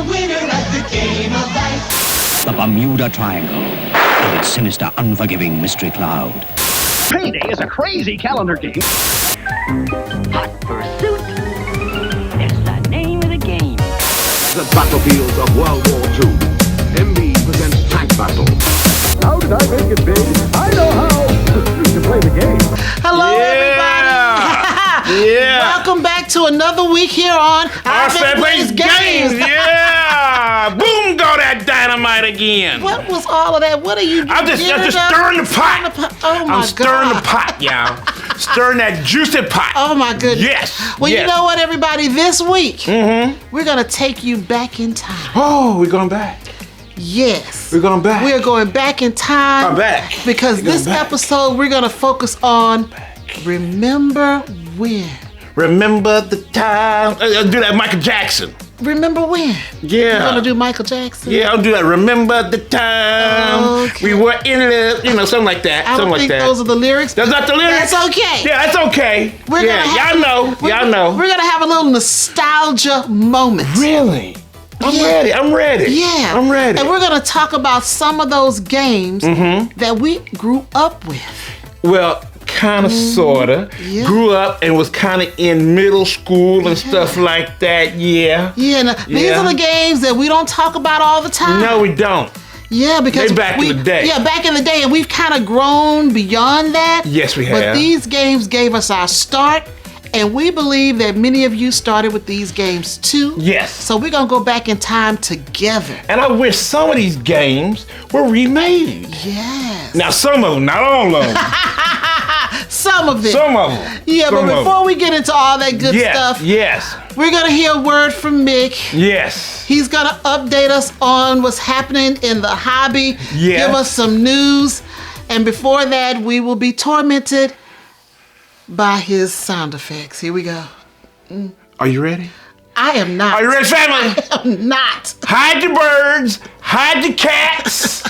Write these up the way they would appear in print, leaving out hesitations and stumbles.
the winner of the game of life. The Bermuda Triangle and its sinister, unforgiving mystery cloud. Payday is a crazy calendar game. Hot Pursuit is the name of the game. The battlefields of World War II. MB presents Tank Battle. How did I make it big? I know how to play the game. Hello, everybody. Welcome back to another week here on OFPG Games. Yeah. Boom, go that dynamite again. What was all of that? What are you doing? I'm just stirring the pot. Oh, my God. I'm stirring the pot, y'all. Stirring that juicy pot. Oh, my goodness. Yes. Well, yes. You know what, everybody? This week, we're going to take you back in time. Oh, we're going back. Yes. We're going back. We are going back in time. I'm back. Because this episode, we're going to focus on Remember When. Remember the time. Do that Michael Jackson. Remember when? Yeah. You're going to do Michael Jackson? Yeah, I'll do that. Remember the time we were in love, something like that. I don't think those are the lyrics. That's not the lyrics? That's okay. Yeah, that's okay. Y'all know. We're going to have a little nostalgia moment. Really? I'm ready. Yeah. I'm ready. And we're going to talk about some of those games that we grew up with. Well, kind of, sort of. Yeah. Grew up and was kind of in middle school and stuff like that. Yeah. Yeah. Now, these are the games that we don't talk about all the time. No, we don't. Yeah, because they back in the day. Yeah, back in the day, and we've kind of grown beyond that. Yes, we have. But these games gave us our start, and we believe that many of you started with these games too. Yes. So we're going to go back in time together. And I wish some of these games were remade. Yes. Now, some of them, not all of them. Some of them. Some of them. Yeah, but before we get into all that good stuff, yes, we're going to hear a word from Mick. Yes. He's going to update us on what's happening in the hobby, yes. give us some news, and before that, we will be tormented by his sound effects. Here we go. Are you ready? I am not. Are you ready, family? I am not. Hide your birds. Hide your cats.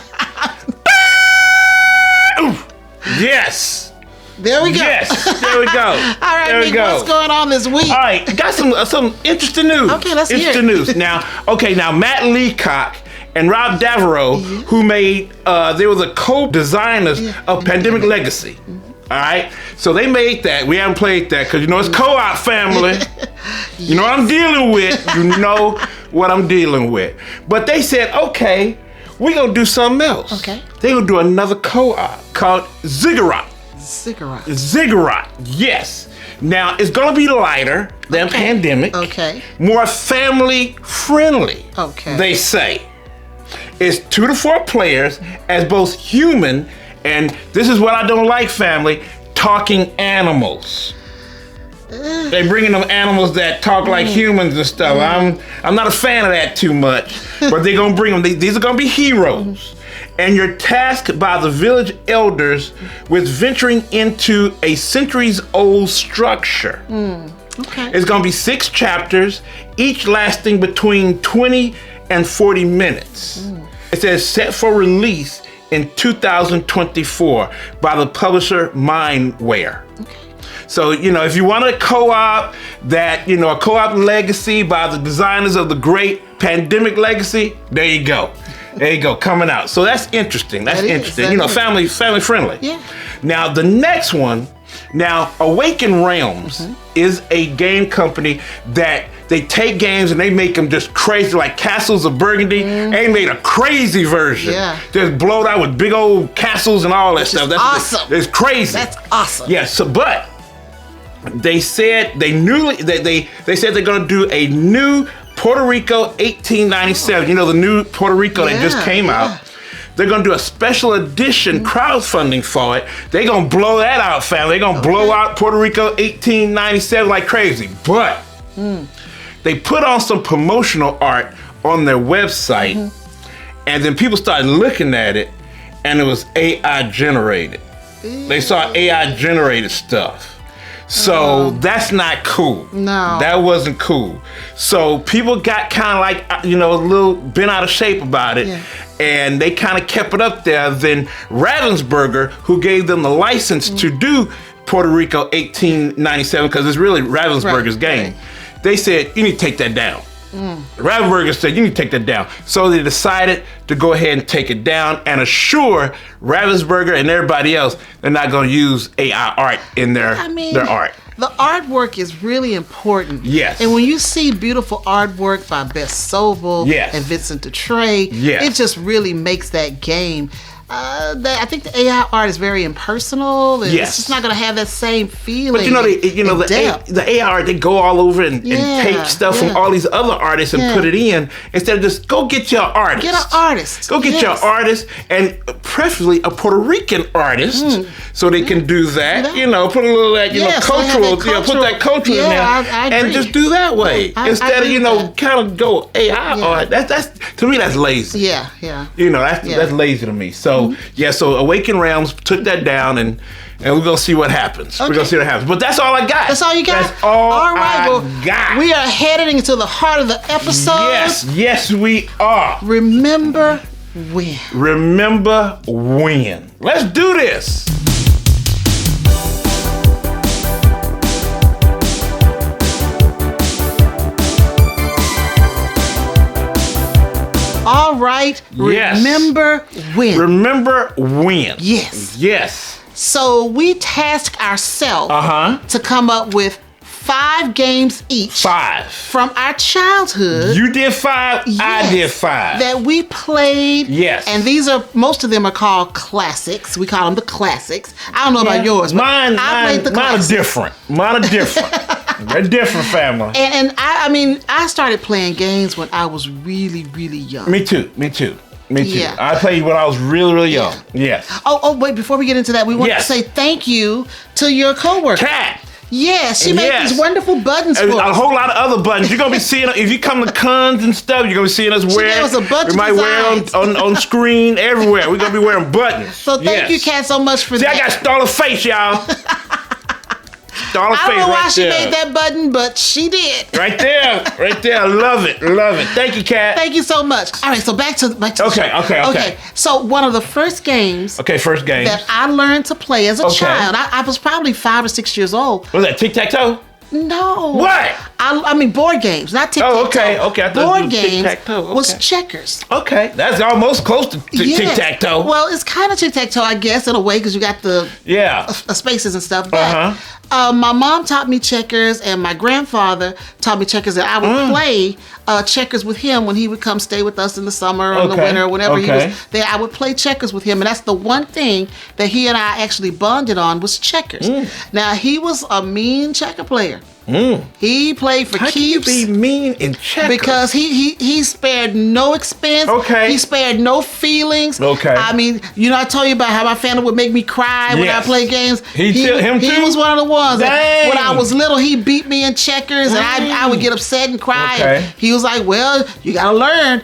Yes. There we go. Yes. There we go. All right, there we Nick, go. what's going on this week? All right, got some interesting news. Okay, let's hear it. Interesting news. Now Matt Leacock and Rob Devereaux, who made, they were the co-designers of Pandemic Legacy. All right, so they made that. We haven't played that because it's co-op, family. You know what I'm dealing with. You know what I'm dealing with. But they said, okay, we're gonna do something else. Okay. They're gonna do another co-op called Ziggurat. Ziggurat, yes. Now it's gonna be lighter than Pandemic. Okay. More family friendly. Okay. They say. It's 2 to 4 players as both human and this is what I don't like, family, talking animals. They bringing them animals that talk like humans and stuff. I'm not a fan of that too much, but they're gonna bring them. These are gonna be heroes. And you're tasked by the village elders with venturing into a centuries-old structure. Okay. It's gonna be 6 chapters, each lasting between 20 and 40 minutes. It says set for release in 2024 by the publisher Mindware. Okay. So, if you want a co-op that, a co-op legacy by the designers of the great Pandemic Legacy, there you go. There you go, coming out. So that's interesting. That's interesting. Family friendly. Yeah. Now, the next one, Awaken Realms is a game company that they take games and they make them just crazy, like Castles of Burgundy. They made a crazy version. Yeah. Just blowed out with big old castles and all that stuff. That's awesome. It's crazy. That's awesome. Yeah, but they said they said they're gonna do a new Puerto Rico 1897. The new Puerto Rico that just came out. They're gonna do a special edition crowdfunding for it. They're gonna blow that out, family. They're gonna blow out Puerto Rico 1897 like crazy. But they put on some promotional art on their website, and then people started looking at it, and it was AI generated. They saw AI generated stuff. So that's not cool. No. That wasn't cool. So people got kind of like, a little bent out of shape about it. Yeah. And they kind of kept it up there. Then Ravensburger, who gave them the license to do Puerto Rico 1897, because it's really Ravensburger's game. Right. They said, you need to take that down. Ravensburger said, you need to take that down. So they decided to go ahead and take it down and assure Ravensburger and everybody else they're not going to use AI art in their art. The artwork is really important. Yes. And when you see beautiful artwork by Bess Sobel Yes. and Vincent Dutray, Yes. it just really makes that game. I think the AI art is very impersonal. And Yes. It's just not going to have that same feeling. But you know, and depth. the AI art, they go all over and take stuff from all these other artists and put it in instead of just go get your artist. Get an artist. Go get your artist, and preferably a Puerto Rican artist, so they can do that. You know, put a little of that, cultural. Put that culture in there, I agree. and just do that way I instead agree of with that. kind of go AI art. That's to me that's lazy. Yeah. You know, that's lazy to me. So so Awakened Realms took that down, and we're gonna see what happens. Okay. We're gonna see what happens. But that's all I got. That's all you got? That's all right, I got. We are heading into the heart of the episode. Yes, we are. Remember when. Remember when. Let's do this. All right. Yes. Remember when. Remember when. Yes. Yes. So we task ourselves to come up with 5 games each 5. from our childhood. You did 5. I did 5. That we played. Yes. And most of them are called classics. We call them the classics. I don't know about yours, but I played the mine are classics. different. Mine are different. They're different, family. And I started playing games when I was really, really young. Me too. Yeah. I played when I was really, really young. Yes. Oh, wait, before we get into that, we want to say thank you to your coworker. Kat. Yeah, she made these wonderful buttons for us. A whole lot of other buttons. You're gonna be seeing if you come to cons and stuff. You're gonna be seeing us wear. Gave us a bunch we of might wear designs. on screen everywhere. We're gonna be wearing buttons. So thank you, Kat, so much for See, that. I got Starla face, y'all. Starla I face don't know why right she there. made that button, but she did. Right there. I love it. Thank you, Kat. Thank you so much. All right, so back to the show. Okay. So one of the first games First game. that I learned to play as a child, I was probably 5 or 6 years old. Was that tic-tac-toe? No. What? I mean board games, not tic-tac-toe. Oh, okay. I thought Board it was games tic-tac-toe. was Okay. checkers. Okay, that's almost close to Yeah. tic-tac-toe. Well, it's kind of tic-tac-toe, I guess, in a way, because you got the spaces and stuff. But my mom taught me checkers, and my grandfather taught me checkers, and I would play checkers with him when he would come stay with us in the summer or in the winter, whenever he was there. I would play checkers with him, and that's the one thing that he and I actually bonded on was checkers. Now, he was a mean checker player. He played for How keeps. can you be mean in checkers? Because he spared no expense. Okay. He spared no feelings. Okay. I mean, I told you about how my family would make me cry when I Yes. played games. Him He too? was one of the ones. That Dang. when I was little, he beat me in checkers, and I would get upset and cry. Okay. And he was like, "Well, you gotta learn.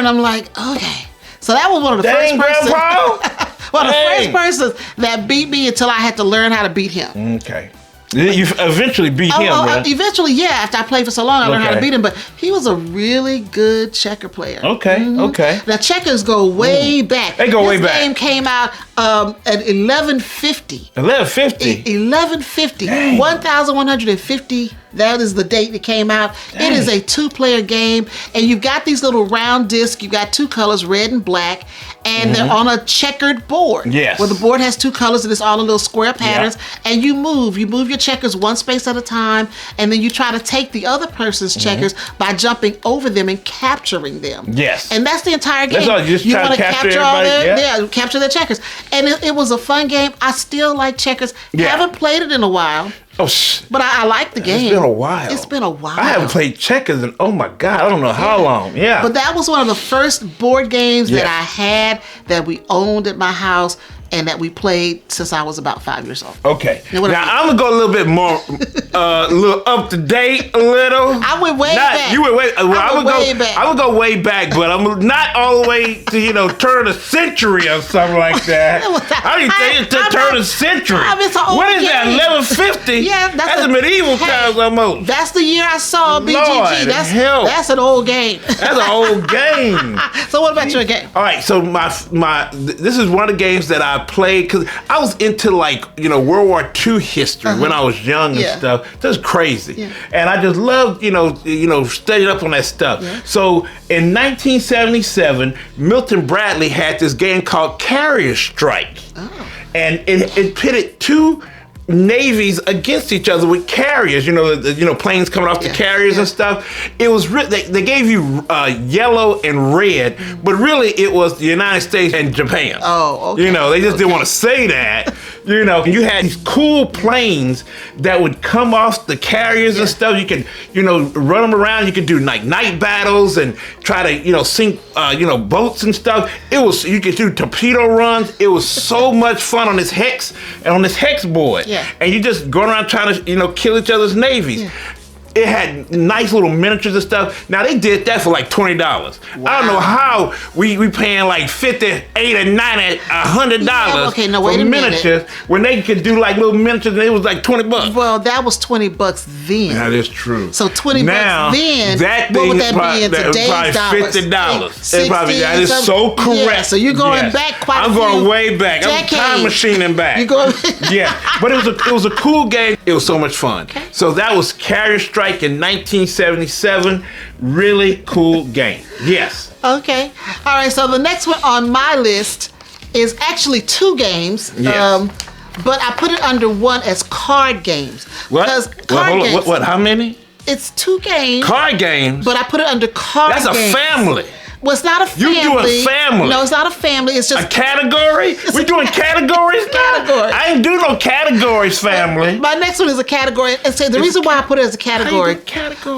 I'm like, "Okay." So that was one of the Dang, first persons. Grandpa. One of the first Dang. persons that beat me until I had to learn how to beat him. Okay. You eventually beat him, right? Eventually, yeah. After I played for so long, I learned how to Okay. beat him. But he was a really good checker player. Okay. Now checkers go way back. They go way back. This game came out at 1150. 1150. 1150. 1150. That is the date it came out. Dang. It is a 2-player game, and you've got these little round discs. You've got 2 colors, red and black, and they're on a checkered board. Yes. Where the board has 2 colors, and it's all in little square patterns. And you move your checkers one space at a time, and then you try to take the other person's checkers by jumping over them and capturing them. Yes. And that's the entire game. That's all. You just try to wanna capture all everybody, their, capture their checkers. And it was a fun game. I still like checkers. Yeah. Haven't played it in a while. Oh, But I like the game. It's been a while. It's been a while. I haven't played checkers in, oh my God, I don't know how long. Yeah. But that was one of the first board games Yes. that I had, that we owned at my house, and that we played since I was about 5 years old. Okay. Now, Now, what I'm going to go a little bit more, a little up to date a little. I went way back. You went way, well, I went way back. I would go way back, but I'm not all the way to, turn a century or something like that. I didn't think it's to turn a century. It's an old What is that, game. 1150? Yeah, that's a medieval times almost. That's the year I saw BGG. Lord, help. That's an old game. That's an old game. So what about your game? All right, so my this is one of the games that I played, because I was into like, World War II history when I was young and stuff. Just crazy. Yeah. And I just loved, studying up on that stuff. Yeah. So in 1977, Milton Bradley had this game called Carrier Strike. Oh. And it pitted two navies against each other with carriers, planes coming off the carriers and stuff. It was they gave you yellow and red, but really it was the United States and Japan. Oh, okay. They just didn't want to say that. You had these cool planes that would come off the carriers and stuff. You could, run them around. You could do like night battles and try to, sink, boats and stuff. You could do torpedo runs. It was so much fun on this hex board. Yeah. And you just going around trying to, kill each other's navies. Yeah. It had nice little miniatures and stuff. Now they did that for like $20. Wow. I don't know how we paying like $50, $80, $90, $100 for miniatures when they could do like little miniatures and it was like $20. Well, that was $20 then. That is true. So $20 then. What would that be in today's dollars? $60. That is so correct. Yeah, so you're going back quite. I'm going way back. I'm time machining back. You going? Yeah, but it was a cool game. It was so much fun. Okay. So that was Carrier Strike in 1977. Really cool game. Yes. Okay. All right. So the next one on my list is actually two games. Yes. But I put it under one as card games. What? Games, what? How many? It's two games. Card games. But I put it under card games. That's a family. Well, it's not a family. You doing family. No, it's not a family. It's just a category. We doing categories now? I ain't do no categories, family. My next one is a category. And so the reason why I put it as a category,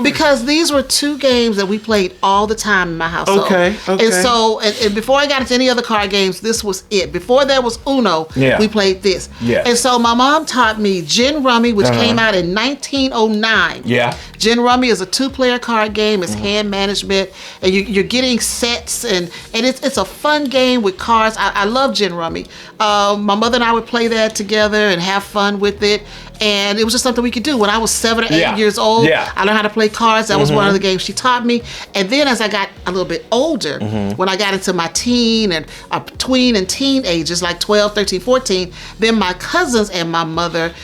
because these were two games that we played all the time in my household. Okay. And so, and before I got into any other card games, this was it. Before there was Uno, we played this. Yeah. And so my mom taught me Gin Rummy, which came out in 1909. Yeah. Gin Rummy is a two-player card game. It's hand management, and you're getting sets, and it's a fun game with cards. I love Gin Rummy. My mother and I would play that together and have fun with it. And it was just something we could do. When I was 7 or 8 years old, I learned how to play cards. That was one of the games she taught me. And then as I got a little bit older, when I got into my tween and teen ages, like 12, 13, 14, then my cousins and my mother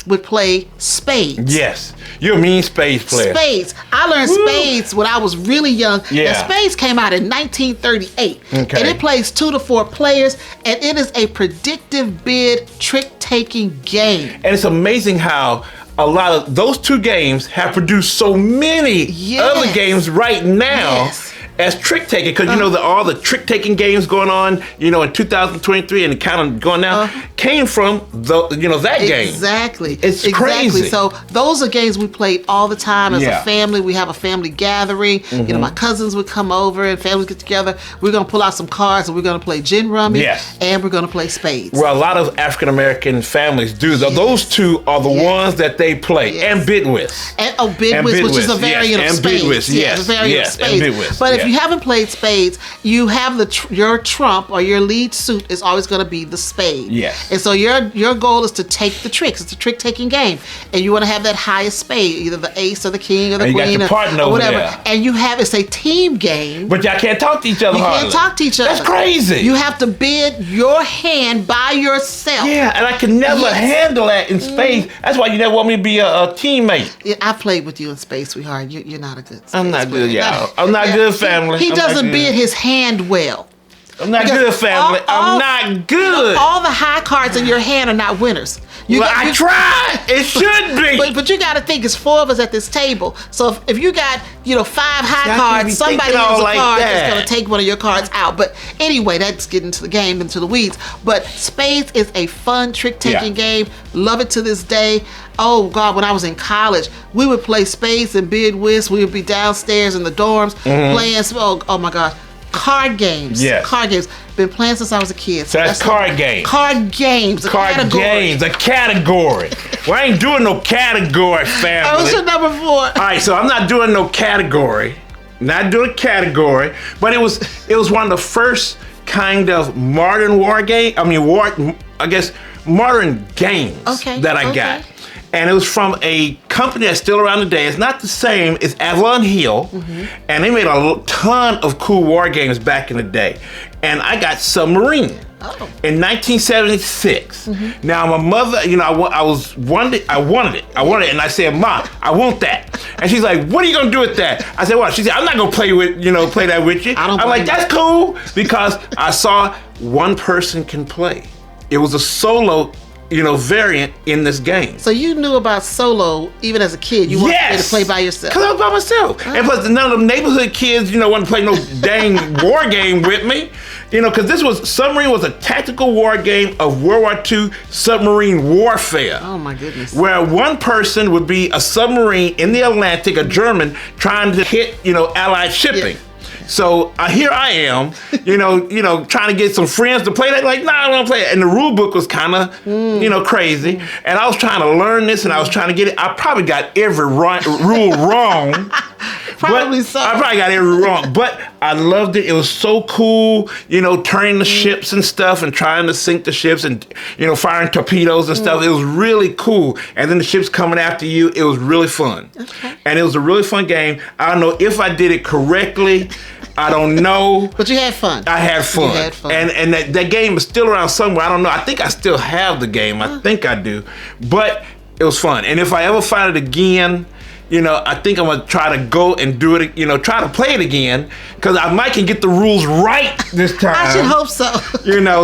would play spades. Yes. You're a mean spades player. Spades. I learned spades when I was really young. Yeah. And spades came out in 1938. Okay. And it plays 2 to 4 players, and it is a predictive bid trick-taking game. And it's amazing how a lot of those two games have produced so many other games right now as trick-taking, because all the trick-taking games going on, in 2023 and kind of going now, came from that game. Exactly. It's crazy. So those are games we played all the time as a family. We have a family gathering. My cousins would come over and families get together. We're going to pull out some cards and we're going to play Gin Rummy. Yes. And we're going to play spades. Well, a lot of African-American families do. Yes. Those two are the ones that they play. Yes. And Bidwist. Bidwist, which is a variant of spades. And Bidwist, yes. A variant of spades. And Bidwist, but if you haven't played spades, you have your trump or your lead suit is always going to be the spade. Yes. And so your goal is to take the tricks. It's a trick-taking game. And you want to have that highest spade, either the ace or the king or the queen or whatever. There. And it's a team game. But y'all can't talk to each other. You can't talk to each other. That's crazy. You have to bid your hand by yourself. Yeah, and I can never handle that in spades. That's why you never want me to be a teammate. Yeah, I played with you in spades, sweetheart. You're not a good spades I'm not good, y'all. I'm not good, family. He doesn't bid his hand well. I'm not good, family. I'm not good. All the high cards in your hand are not winners. I tried. It should be. But you got to think, it's 4 of us at this table. So if you got 5 high cards, somebody has a card that's going to take one of your cards out. But anyway, that's getting to the game, into the weeds. But spades is a fun trick-taking game. Love it to this day. Oh God, when I was in college, we would play spades and Bidwist. We would be downstairs in the dorms playing. Oh my God. Card games. Yes. Card games. Been playing since I was a kid. So that's card games. Card games. Card games. A category. Well, I ain't doing no category, family. What's your number 4? All right, so I'm not doing no category. Not doing category, but it was one of the first kind of modern modern games that I got. And it was from a company that's still around today. It's not the same. It's Avalon Hill. And they made a ton of cool war games back in the day. And I got Submarine. in 1976. Now my mother, you know, I wanted it, and I said, "Ma, I want that." And she's like, "What are you gonna do with that?" I said, "Well," she said, "I'm not gonna play that with you." I'm like, "That's cool," because I saw one person can play. It was a solo, variant in this game. So you knew about solo even as a kid. You wanted to play by yourself. Because I was by myself. And plus none of them neighborhood kids, want to play no dang war game with me. Because Submarine was a tactical war game of World War II submarine warfare. Oh my goodness. Where one person would be a submarine in the Atlantic, a German, trying to hit, Allied shipping. Yeah. So here I am, trying to get some friends to play that. Like, nah, I don't want to play it. And the rule book was kind of, crazy. And I was trying to learn this, and I was trying to get it. I probably got every rule wrong. Probably so. I probably got every wrong, but I loved it. It was so cool, turning the ships and stuff, and trying to sink the ships, and firing torpedoes and stuff. It was really cool. And then the ships coming after you. It was really fun. Okay. And it was a really fun game. I don't know if I did it correctly. I don't know. But you had fun. I had fun. You had fun. And that game is still around somewhere. I don't know. I think I still have the game. I think I do. But it was fun. And if I ever find it again, I think I'm going to try to go and do it, try to play it again, because I might can get the rules right this time. I should hope so.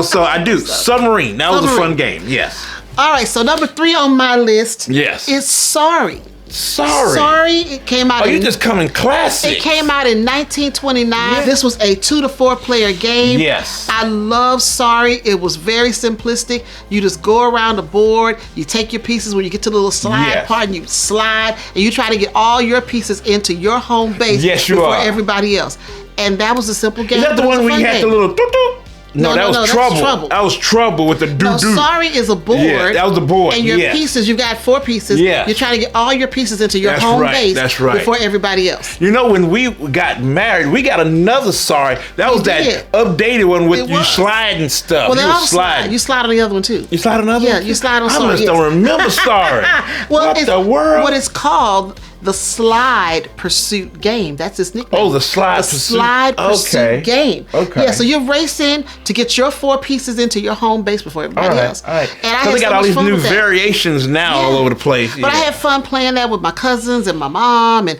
So I do. Submarine. That was a fun game. Yes. All right. So number 3 on my list is Sorry. Sorry, it came out. You just coming classic. It came out in 1929. Yeah. This was a 2 to 4 player game. Yes. I love Sorry. It was very simplistic. You just go around the board. You take your pieces when you get to the little slide part, and you slide, and you try to get all your pieces into your home base before everybody else. And that was a simple game. Is that the one where you had the little doo-doo? No, that was trouble. That was trouble with the doo-doo. No, Sorry is a board. Yeah, that was the board. And your pieces, you got 4 pieces. Yeah. You're trying to get all your pieces into your home base before everybody else. When we got married, we got another Sorry. That was that updated one with you sliding stuff. Well, they all slide. You slide on the other one too. You slide on the other one? Yeah, you slide on Sorry. I just don't remember Sorry. What the world? What it's called, the Slide Pursuit game. That's its nickname. Oh, the Slide Pursuit. Slide Pursuit game. Okay. Yeah, so you're racing to get your 4 pieces into your home base before everybody else. All right. And I had they got all these new variations now all over the place. But I had fun playing that with my cousins and my mom, and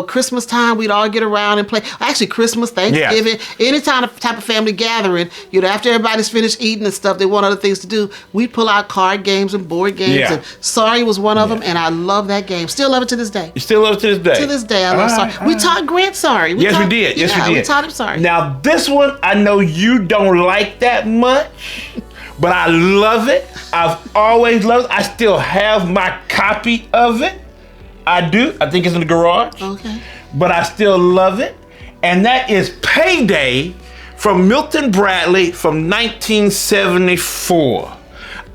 Christmas time we'd all get around and play. Actually, Christmas, Thanksgiving, any type of family gathering. After everybody's finished eating and stuff, they want other things to do. We'd pull out card games and board games. And Sorry was one of them, and I love that game. Still love it to this day. Still love it to this day. To this day, I love Sorry. We taught Grant Sorry. We did. Yes, we did. We taught him Sorry. Now, this one, I know you don't like that much, but I love it. I've always loved it. I still have my copy of it. I do. I think it's in the garage. Okay. But I still love it. And that is Payday from Milton Bradley from 1974.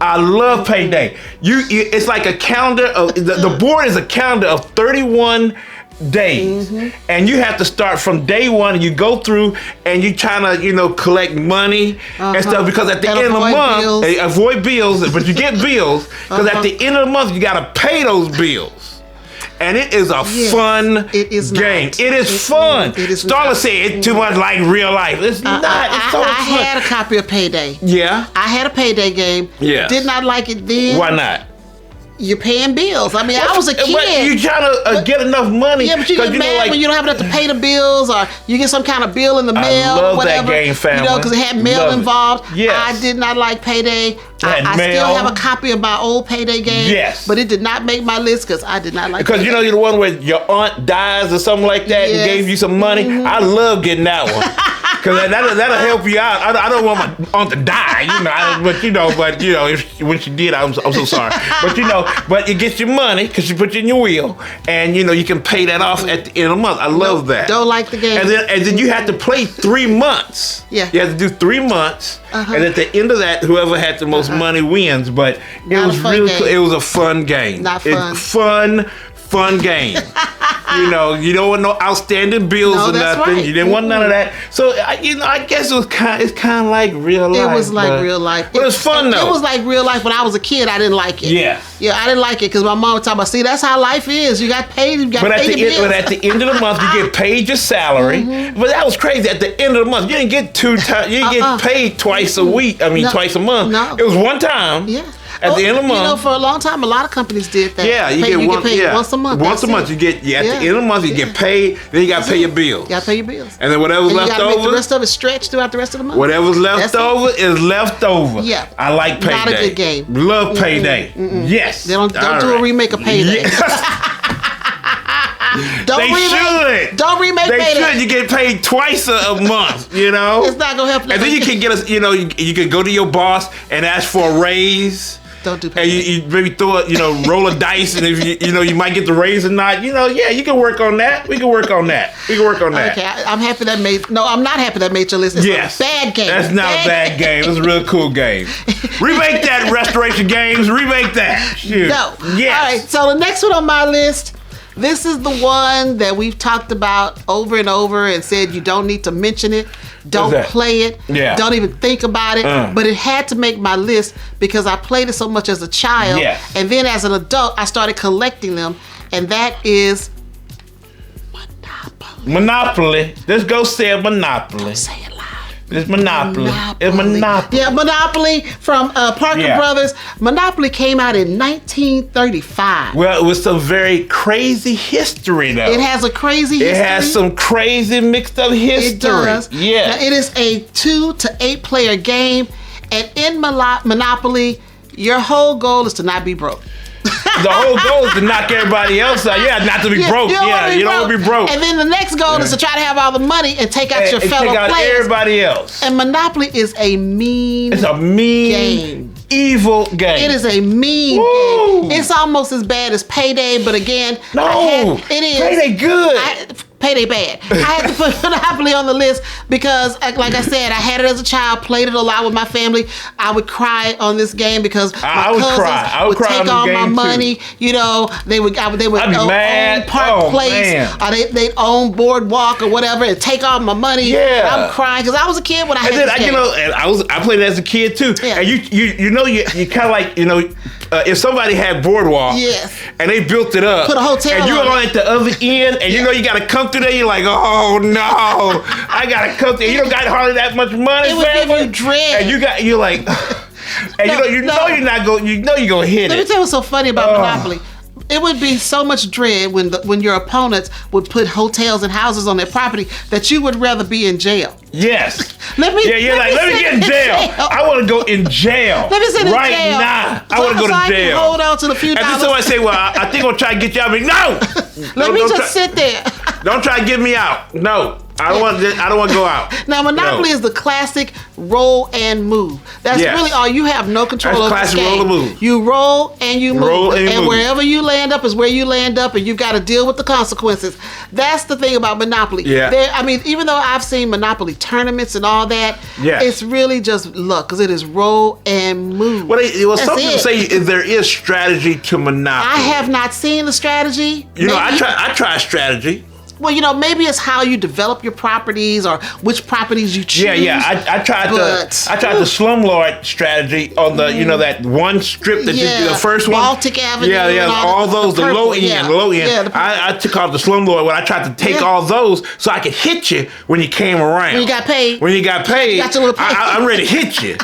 I love Payday. It's like a calendar of the board is a calendar of 31 days, and you have to start from day 1, and you go through and you trying to collect money and stuff, because at the end of the month avoid bills, but you get bills because at the end of the month you got to pay those bills. And it is a fun game. It is fun. Starla said it's too much like real life. It's not. It's so much fun. I had a copy of Payday. Yeah. I had a Payday game. Yeah. Did not like it then. Why not? You're paying bills. I mean, I was a kid. But you trying to get enough money. Yeah, but you get mad when you don't have enough to pay the bills, or you get some kind of bill in the mail. I love whatever, that game, family. Because it had mail involved. Yes. I did not like Payday. I still have a copy of my old Payday game. Yes. But it did not make my list because I did not like Because Payday. you're the one where your aunt dies or something like that and gave you some money. I love getting that one. Because that'll help you out. I don't want my aunt to die, when she did, I'm so sorry. But it gets you money because she put you in your will, and you can pay that off at the end of the month. I love that. Don't like the game. And then you have to play 3 months. Yeah. You have to do 3 months, and at the end of that, whoever had the most money wins. But it was really cool. It was a fun game. Not fun. Fun. fun game. You know, you don't want no outstanding bills or nothing. Right. You didn't want none of that. So I guess it's kind of like real life. It was like real life. But it's fun though. It was like real life. When I was a kid, I didn't like it. Yeah. Yeah, I didn't like it because my mom would talk about, see, that's how life is. You got paid. You got paid your bills. But at the end of the month, you get paid your salary. But that was crazy. At the end of the month, you didn't get you didn't get paid twice a week. I mean, twice a month. No. It was one time. Yeah. At the end of the month. You know, for a long time, a lot of companies did that. Yeah, you get paid once a month. Once a month, you get at the end of the month, you get paid. Then you got to pay your bills. You got to pay your bills. And then whatever's left over, make the rest of it stretch throughout the rest of the month. Whatever's left over is left over. Yeah, I like Payday. Not a good game. Love Payday. Yes. They don't do a remake of Payday. Don't remake Payday. They should. You get paid twice a month, you know? It's not going to help you. And then you can get us, you can go to your boss and ask for a raise. Don't do Payday. And you maybe throw a, roll a dice, and if you might get the raise or not, you can work on that. We can work on that. Okay, I'm happy that I'm not happy that made your list. It's a bad game. That's not a bad game. It's a real cool game. Remake that, Restoration Games. Remake that. Shoot. No. Yes. All right, so the next one on my list, this is the one that we've talked about over and over and said you don't need to mention it. Don't play it. Yeah. Don't even think about it. But it had to make my list because I played it so much as a child. Yes. And then as an adult, I started collecting them. And that is Monopoly. Monopoly. Let's go say Monopoly. Don't say it loud. It's Monopoly. It's Monopoly. Yeah, Monopoly from Parker Brothers. Monopoly came out in 1935. Well, it was some very crazy history, though. It has a crazy history. It has some crazy mixed up history. It does. Yeah. Now, it is a 2 to 8 player game. And in Monopoly, your whole goal is to not be broke. The whole goal is to knock everybody else out. Yeah, not to be broke. You don't want to be broke. And then the next goal is to try to have all the money and take out your fellow take out players. Everybody else. And Monopoly is a mean It's a mean game. Evil game. It is a mean game. It's almost as bad as Payday, but again, it is. Payday good. Payday bad. I had to put Monopoly on the list because, like I said, I had it as a child, played it a lot with my family. I would cry on this game because my cousins would take all my money. You know, they would own Park Place, or they'd own Boardwalk or whatever, and take all my money. Yeah, I'm crying because I was a kid when I had this game. And I played it as a kid too. Yeah. And you kind of like if somebody had Boardwalk, and they built it up, put a hotel, and you on at the other end, and you got to come through there. You're like, oh no, I gotta come through. You don't got hardly that much money. It would give you dread, and you're like, and you're not going. You're gonna hit it. Let me tell you what's so funny about Monopoly. It would be so much dread when your opponents would put hotels and houses on their property that you would rather be in jail. Yes. Let me get in jail. I want to go in jail. Let me sit in right jail. now. I want to go to jail. I can hold on to the few dollars. And then somebody say, "Well, I think I'll try to get you out." I mean, no. Let me just sit there. Don't try to get me out. No. I don't want to go out. Now, Monopoly is the classic roll and move. That's really all. You have no control over this game. Roll and move. You roll and you move. And wherever you land up is where you land up, and you've got to deal with the consequences. That's the thing about Monopoly. Yeah. Even though I've seen Monopoly tournaments and all that, it's really just luck because it is roll and move. Well, some people say there is strategy to Monopoly. I have not seen the strategy. I try strategy. Well, maybe it's how you develop your properties or which properties you choose. Yeah. I tried the slumlord strategy on the that one strip that the first one. Baltic Avenue. All those the low end. Yeah, I took off the slumlord when I tried to take all those so I could hit you when you came around. When you got paid. You got your little pay. I'm ready to hit you.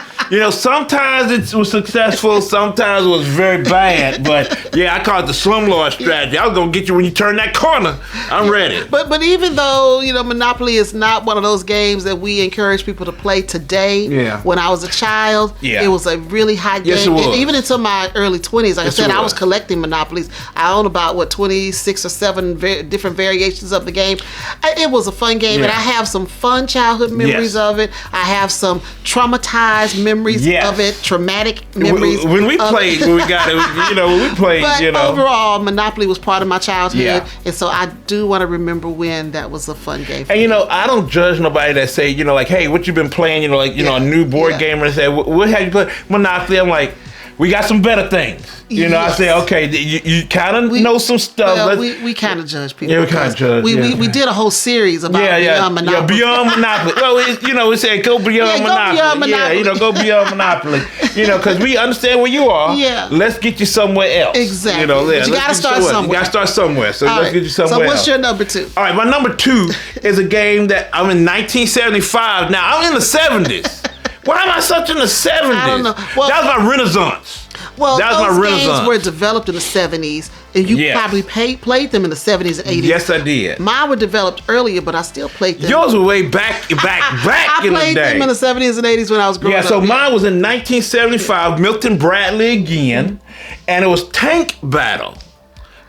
Sometimes it was successful, sometimes it was very bad. But I call it the slumlord strategy. I was gonna get you when you turn that corner. I'm ready. But even though Monopoly is not one of those games that we encourage people to play today, when I was a child, it was a really hot game. Yes, it was. And even until my early 20s, like I said, I was collecting Monopolies. I own about 26 or 7 different variations of the game. It was a fun game, and I have some fun childhood memories of it. I have some traumatized memories of it, traumatic memories. When we played, when we got it, when we played, but overall, Monopoly was part of my childhood, and so I do want to remember when that was a fun game. And I don't judge nobody that say, hey, what you been playing? A new board gamer and say, what have you played? Monopoly. I'm like, we got some better things. You know, I say, okay, you kind of know some stuff. Well, we kind of judge people. Yeah, we kind of judge. We did a whole series about Beyond Monopoly. Yeah, Beyond Monopoly. Well, we said go Beyond Monopoly. Beyond Monopoly. Yeah, go Beyond Monopoly. Because we understand where you are. Yeah. Let's get you somewhere else. Exactly. But you got to start somewhere. You got to start somewhere. So let's get you somewhere else. So what's your number 2? All right, my number 2 is a game that I'm in 1975. Now, I'm in the 70s. Why am I such in the 70s? I don't know. Well, that was my renaissance. Well, that was those my renaissance. games were developed in the 70s, and you probably played them in the 70s and 80s. Yes, I did. Mine were developed earlier, but I still played them. Yours were way back in the day. I played them in the 70s and 80s when I was growing up. Yeah, so mine was in 1975, Milton Bradley again, and it was Tank Battle.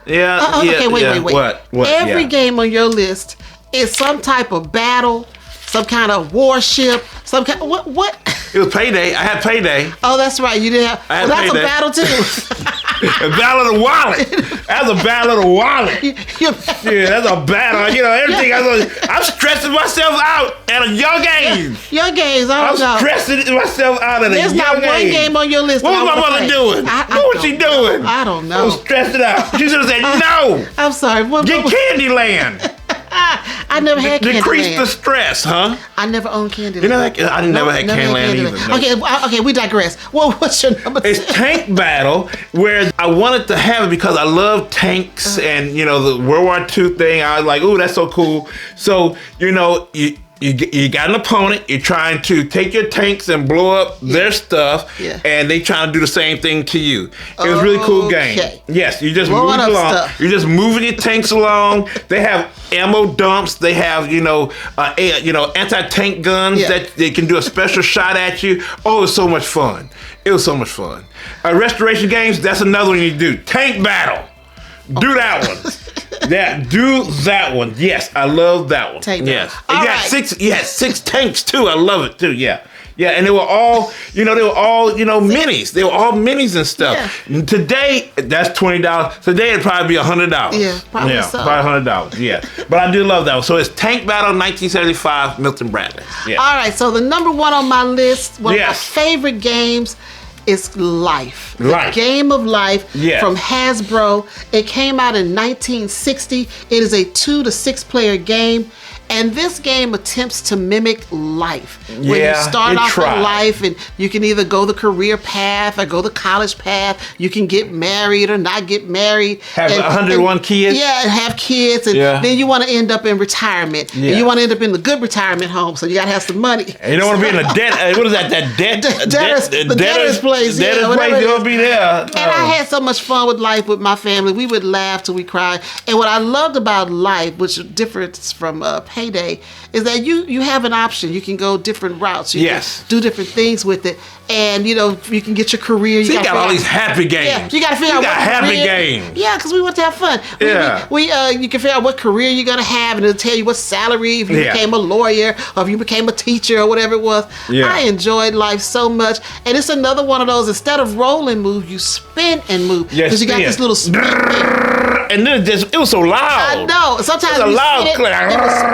Yeah. Okay, wait. What? Every game on your list is some type of battle, some kind of warship, some kind. What? It was Payday. I had Payday. Oh, that's right. You didn't have. That's Payday. A battle too. A battle of the wallet. That's a battle of the wallet. Yeah, that's a battle. Everything. I'm stressing myself out at a young age. Young age. I'm stressing myself out at a young age. There's not one game on your list. What was my mother doing? What was she doing? I don't know. I was stressing out. She should have said no. I'm sorry. Get Candyland. I never had Candyland. Decrease the stress, huh? I never owned Candyland. I never had Candyland either. No. Okay, we digress. Well, what's your number 2? It's Tank Battle, where I wanted to have it because I love tanks and, the World War II thing. I was like, ooh, that's so cool. So, you got an opponent, you're trying to take your tanks and blow up their stuff, and they trying to do the same thing to you. It was a really cool game. Yes, you just moving along. Stuff. You're just moving your tanks along. They have ammo dumps. They have, anti-tank guns that they can do a special shot at you. Oh, it was so much fun. It was so much fun. Restoration games, that's another one you do. Tank Battle. Do that one. Do that one. Yes, I love that one. Yes. You had 6 tanks too. I love it too. Yeah. Yeah, and they were all, minis. They were all minis and stuff. Yeah. Today, that's $20. Today, it'd probably be $100. Yeah, probably so. Probably $100. Yeah, but I do love that one. So it's Tank Battle 1975, Milton Bradley. Yeah. All right, so the number 1 on my list, one of my favorite games is Life. The Game of Life from Hasbro. It came out in 1960. It is a 2 to 6 player game. And this game attempts to mimic life. When you start off in life, and you can either go the career path or go the college path. You can get married or not get married. Have 101 kids. Yeah, and have kids. And then you want to end up in retirement. Yeah. And you want to end up in the good retirement home, so you got to have some money. And you don't want to be in a debt. What is that? That debtor's place. Debtor's place. You don't be there. And I had so much fun with Life with my family. We would laugh till we cried. And what I loved about Life, which differs from Payday, is that you have an option. You can go different routes. You can do different things with it. And, you can get your career. You got all these happy games. Yeah, you got to figure out what happy games. Yeah, because we want to have fun. You can figure out what career you're going to have, and it'll tell you what salary, if you became a lawyer, or if you became a teacher, or whatever it was. Yeah. I enjoyed Life so much. And it's another one of those, instead of roll and move, you spin and move. Because you got this little spin thing. And then it was so loud. I know. Sometimes it would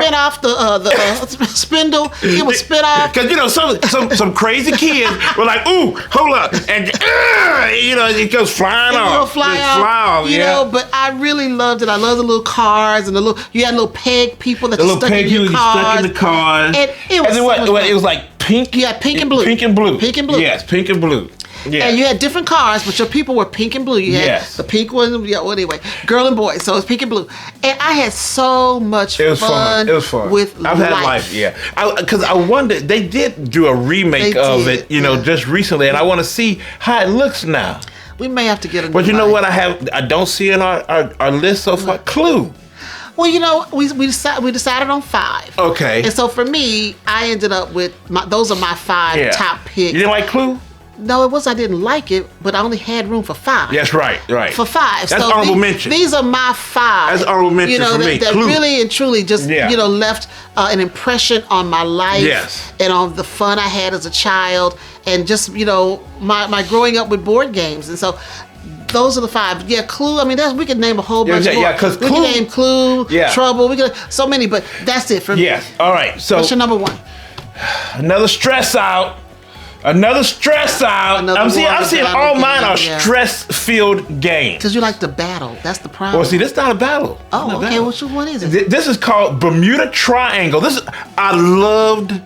spin off the spindle. It would spin off. Because some crazy kids were like, "Ooh, hold up," and it goes flying off. It'll fly off. But I really loved it. I love the little cars and you had little peg people that you stuck in your cars. Stuck in the cars. And it was it was like pink. Yeah, pink and blue. Pink and blue. Pink and blue. Yes, pink and blue. Yeah. And you had different cars, but your people were pink and blue. You had the pink one, anyway, girl and boy. So it's pink and blue. And I had so much fun. It was fun. With I've had Life, because I wondered, they did do a remake of it, just recently, and I want to see how it looks now. We may have to get a new But you know what I don't see in our list so far? Clue. Well, we decided on 5. Okay. And so for me, I ended up with those are my 5 top picks. You didn't like Clue? No, it was I didn't like it, but I only had room for 5. That's right. For 5. That's honorable mention. These are my 5. That's honorable mention for me. That really and truly just left an impression on my life and on the fun I had as a child, and just my growing up with board games. And so those are the 5. Yeah, Clue. I mean, we could name a whole bunch more. Yeah, because we can name Clue, Trouble. We could so many, but that's it for me. Yes. All right. So what's your number 1? Another stress out. Another stress out. I'm seeing all mine are stress-filled games. Because you like to battle. That's the problem. Well, see, this is not a battle. Oh, okay. Which one is it? This is called Bermuda Triangle. I loved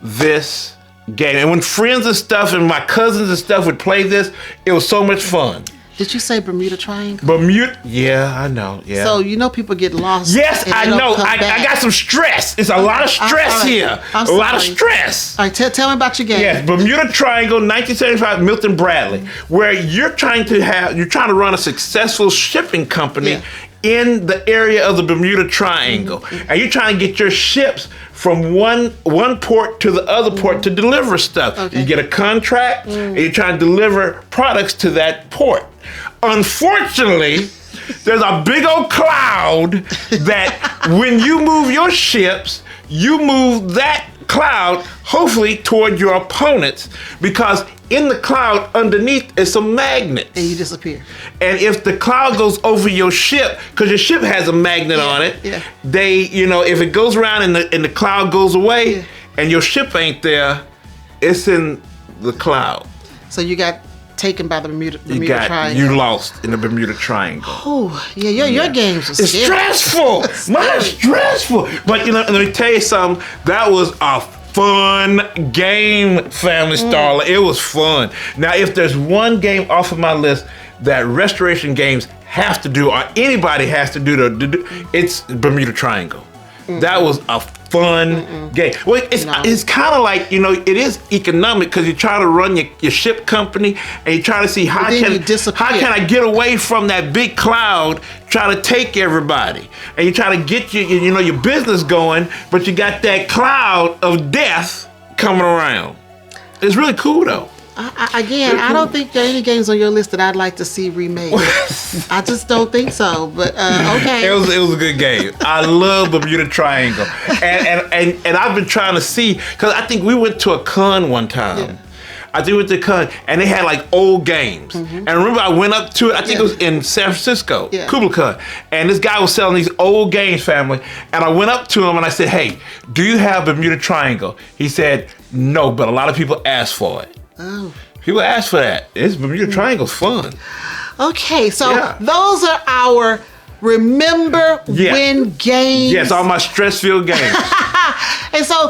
this game. And when friends and stuff and my cousins and stuff would play this, it was so much fun. Did you say Bermuda Triangle? Bermuda, yeah, I know, yeah. So you know people get lost. Yes, I know. I got some stress. It's a lot of stress here. A lot of stress. All right, tell me about your game. Yes, Bermuda Triangle, 1975, Milton Bradley, where you're trying to run a successful shipping company in the area of the Bermuda Triangle, and you're trying to get your ships from one port to the other port to deliver stuff. Okay. You get a contract, and you're trying to deliver products to that port. Unfortunately, there's a big old cloud that when you move your ships, you move that cloud hopefully toward your opponents, because in the cloud underneath is some magnets. And you disappear. And if the cloud goes over your ship, because your ship has a magnet on it, if it goes around and the cloud goes away and your ship ain't there, it's in the cloud. So you got taken by the Bermuda Triangle. You lost in the Bermuda Triangle. Oh, your games are It's stressful. Mine's stressful. But let me tell you something. That was a fun game, Family Starla. It was fun. Now, if there's one game off of my list that Restoration Games have to do, or anybody has to do, it's Bermuda Triangle. That was a fun game. Well, it's kind of like, it is economic, because you're trying to run your ship company, and you're trying to see how can I get away from that big cloud trying to take everybody, and you're trying to get your business going, but you got that cloud of death coming around. It's really cool though. I don't think there are any games on your list that I'd like to see remade. I just don't think so. But okay. It was a good game. I love Bermuda Triangle, and I've been trying to see, because I think we went to a con one time. Yeah. I think we went to a con, and they had like old games. And remember, I went up to it. I think it was in San Francisco, Kubla Khan, and this guy was selling these old games, family. And I went up to him and I said, "Hey, do you have Bermuda Triangle?" He said, "No, but a lot of people ask for it." Oh. People ask for that. It's Bermuda Triangle's fun. Okay, so those are our remember win games. Yes, all my stress-filled games. And so,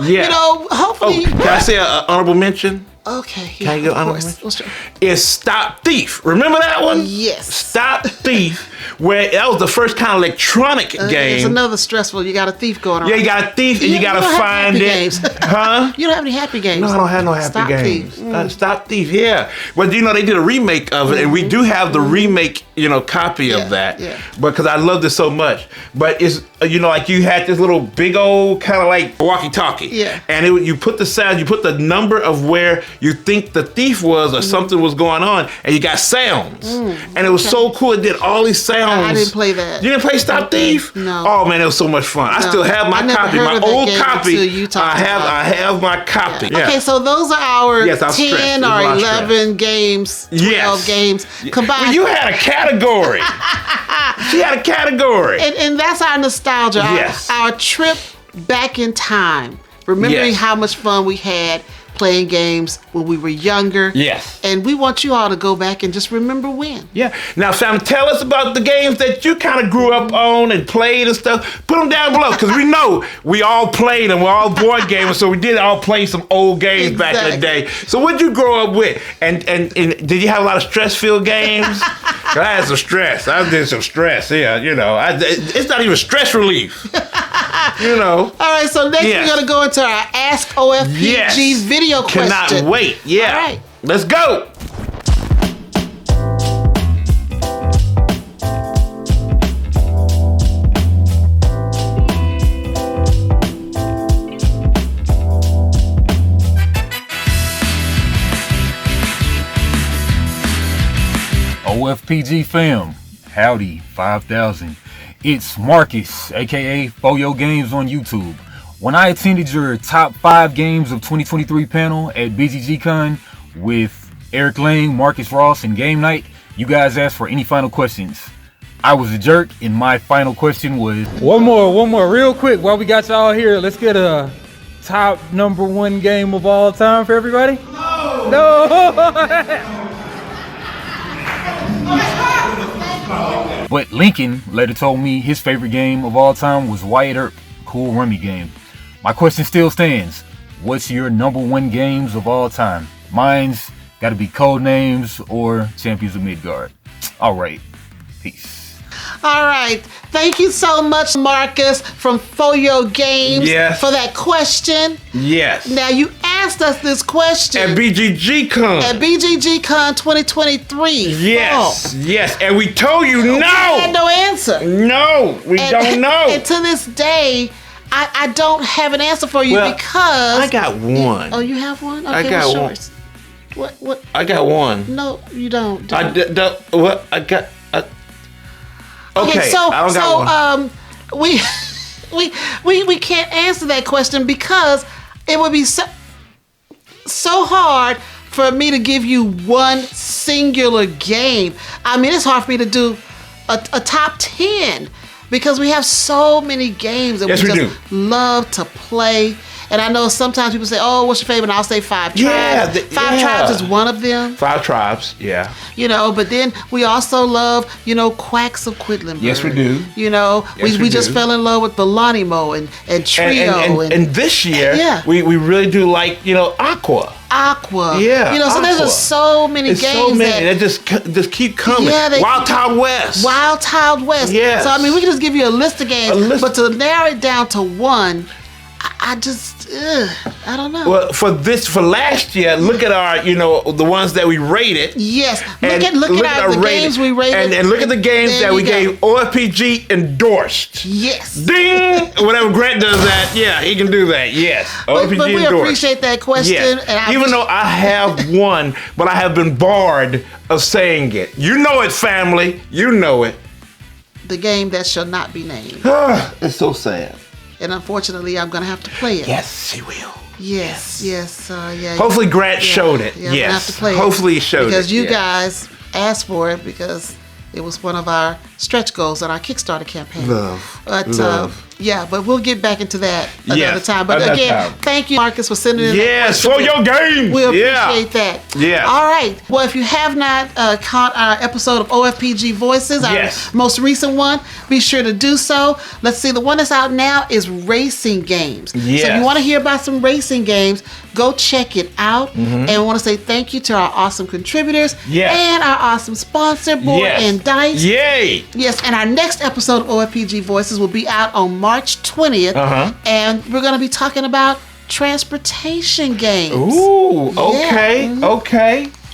hopefully. Can I say an honorable mention? Okay. Can I get an honorable mention? It's Stop Thief. Remember that one? Yes. Stop Thief. Where that was the first kind of electronic game. It's another stressful. You got a thief going on. Yeah, you got a thief, and you got to find it. Huh? You don't have any happy games. No, I don't have no happy games. Stop Thief, yeah. Well, they did a remake of it, and we do have the remake, copy of that. Yeah. Because I loved it so much. But it's, like you had this little big old kind of like walkie-talkie. Yeah. And you put the sound, you put the number of where you think the thief was or something was going on, and you got sounds. And it was so cool. It did all these sounds. I didn't play that. You didn't play Stop Thief? No. Oh man, it was so much fun. I still have my copy, my old copy. I have my copy. Yeah. Okay, so those are our 10 or 11 games, 12 games combined. Well, you had a category. She had a category. And that's our nostalgia. Yes. Our trip back in time. Remembering how much fun we had playing games when we were younger. Yes. And we want you all to go back and just remember when. Yeah. Now, Sam, tell us about the games that you kind of grew up on and played and stuff. Put them down below, because we know we all played and we're all board gamers, so we did all play some old games back in the day. So what did you grow up with? And did you have a lot of stress-filled games? I had some stress. I did some stress. Yeah, it's not even stress relief. All right, so next we're going to go into our Ask OFPG video question. Cannot wait. Yeah. All right. Let's go. OFPG fam, howdy 5000. It's Marcus, aka Foyo Games on YouTube. When I attended your top 5 games of 2023 panel at BGGCon with Eric Lang, Marcus Ross, and Game Night, you guys asked for any final questions. I was a jerk, and my final question was... One more, real quick, while we got y'all here, let's get a top number 1 game of all time for everybody. No! But Lincoln later told me his favorite game of all time was Wyatt Earp, cool rummy game. My question still stands. What's your number one games of all time? Mine's gotta be Codenames or Champions of Midgard. All right, peace. All right. Thank you so much, Marcus from Foyo Games, for that question. Yes. Now, you asked us this question. At BGG-Con. At BGG-Con 2023. Yes. Yes. And we told you no. We had no answer. No, we don't know. And to this day, I don't have an answer for you because... I got one. Oh, you have one? Okay, I got what's one. yours? What? I got one. No, you don't. What? I got... Okay, so I don't got one. we can't answer that question because it would be so hard for me to give you one singular game. I mean, it's hard for me to do a top 10 because we have so many games that we just love to play. And I know sometimes people say, "Oh, what's your favorite?" And I'll say Five Tribes. Five Tribes is one of them. Five Tribes, yeah. You know, but then we also love, Quacks of Quedlinburg. Yes, we do. You know, we just fell in love with Belanimo and Trio. And this year, we really do like, Aqua. Yeah. So there's just so many games. So many that just keep coming. Yeah, Wild Child West. Wild Child West. Yes. So, I mean, we can just give you a list of games, but to narrow it down to one, I don't know. Well, for last year, look at our, the ones that we rated. Yes. Look at the games we rated. And look at the games that we gave OFPG endorsed. Yes. Ding! Whenever Grant does that, yeah, he can do that. Yes. OFPG but we endorsed. Appreciate that question. Yes. And even though I have one, but I have been barred of saying it. You know it, family. You know it. The game that shall not be named. It's so sad. And unfortunately, I'm going to have to play it. Yes, she will. Yes. Hopefully Grant showed it. Yeah, I'm gonna have to play Hopefully he showed it. Because you guys asked for it because it was one of our stretch goals on our Kickstarter campaign. Love. But we'll get back into that another time. But again, thank you, Marcus, for sending in that question. For your game. We appreciate that. Yeah. All right. Well, if you have not caught our episode of OFPG Voices, our most recent one, be sure to do so. Let's see. The one that's out now is racing games. Yes. So if you want to hear about some racing games, go check it out. Mm-hmm. And we want to say thank you to our awesome contributors and our awesome sponsor, Board and Dice. Yay! Yes, and our next episode of OFPG Voices will be out on March 20th. And we're going to be talking about transportation games. Ooh, okay,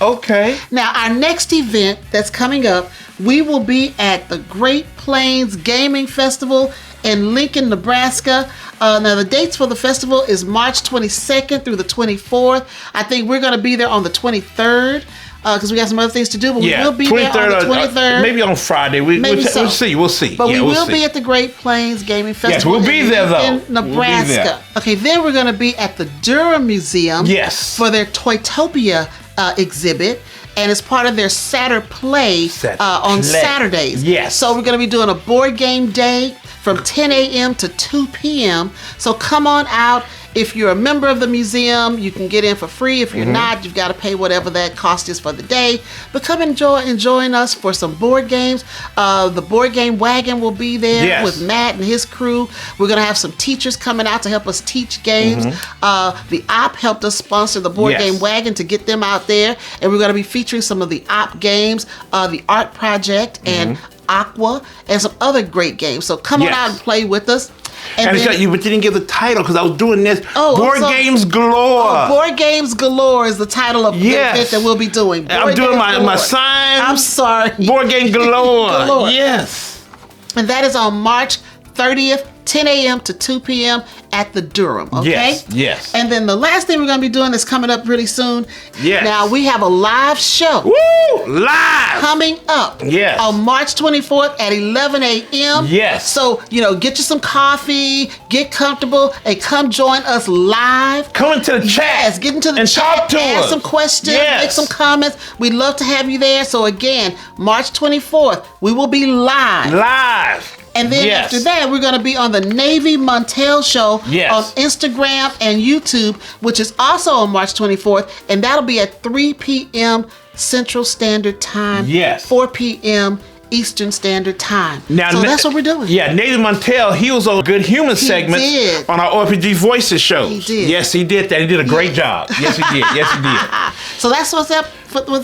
okay. Now, our next event that's coming up, we will be at the Great Plains Gaming Festival in Lincoln, Nebraska. Now, the dates for the festival is March 22nd through the 24th. I think we're going to be there on the 23rd. Because we got some other things to do, but we will be there on the 23rd. Maybe on Friday. We'll see. But we will be at the Great Plains Gaming Festival. Yes, we'll be there, though. In Nebraska. Okay, then we're going to be at the Durham Museum for their Toytopia exhibit. And it's part of their Saturday Play on Saturdays. Yes. So we're going to be doing a board game day from 10 a.m. to 2 p.m. So come on out. If you're a member of the museum, you can get in for free. If you're not, you've got to pay whatever that cost is for the day. But come and join us for some board games. The board game wagon will be there with Matt and his crew. We're going to have some teachers coming out to help us teach games. The OP helped us sponsor the board game wagon to get them out there. And we're going to be featuring some of the OP games, the Art Project and Aqua, and some other great games. So come on out and play with us. And but you didn't give the title because I was doing this. Board Games Galore. Board Games Galore is the title of the event that we'll be doing. I'm doing my sign. I'm sorry. Board Game Galore. Yes. And that is on March 30th, 10 a.m. to 2 p.m. at the Durham, okay? Yes. And then the last thing we're going to be doing is coming up really soon. Yes. Now, we have a live show. Woo! Live! Coming up. Yes. On March 24th at 11 a.m. Yes. So, get you some coffee, get comfortable, and come join us live. Come into the chat. Yes, get into the and chat. Talk to ask us. some questions, make some comments. We'd love to have you there. So, again, March 24th, we will be live. And then Yes. after that, we're going to be on the Navy Montel Show Yes. on Instagram and YouTube, which is also on March 24th. And that'll be at 3 p.m. Central Standard Time. Yes. 4 p.m. Eastern Standard Time. Now, so that's what we're doing. Yeah, Nathan Montel, he was on Good Human segment did. on our OFPG Voices show. He did. Yes, he did that. He did a great job. Yes, he did. Yes, he did. So that's what's up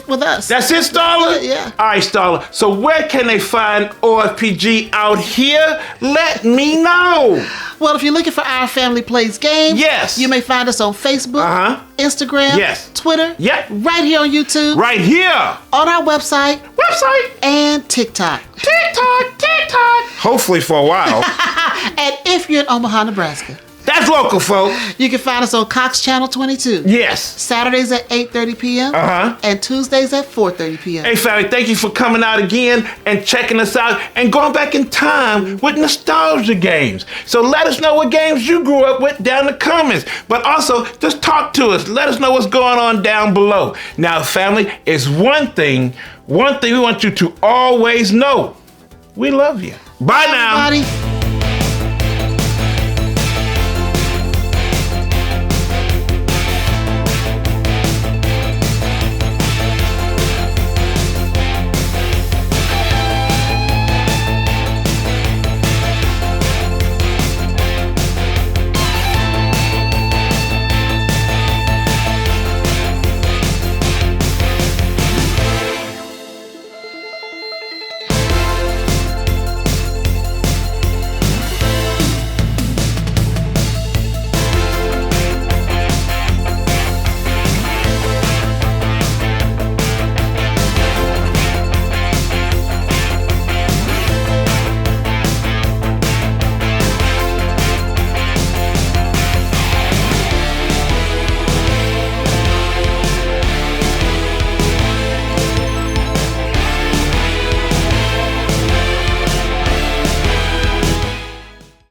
with us. That's it, Starla? Yeah. All right, Starla. So where can they find OFPG out here? Let me know. Well, if you're looking for Our Family Plays Games, Yes. you may find us on Facebook, Uh-huh. Instagram, Yes. Twitter, Yep. right here on YouTube, Right here. on our website, and TikTok. TikTok. Hopefully for a while. And if you're in Omaha, Nebraska, That's local, folks. you can find us on Cox Channel 22. Yes. Saturdays at 8:30 p.m. Uh-huh. and Tuesdays at 4:30 p.m. Hey, family, thank you for coming out again and checking us out and going back in time with nostalgia games. So let us know what games you grew up with down in the comments. But also, just talk to us. Let us know what's going on down below. Now, family, it's one thing we want you to always know. We love you. Bye now. Everybody.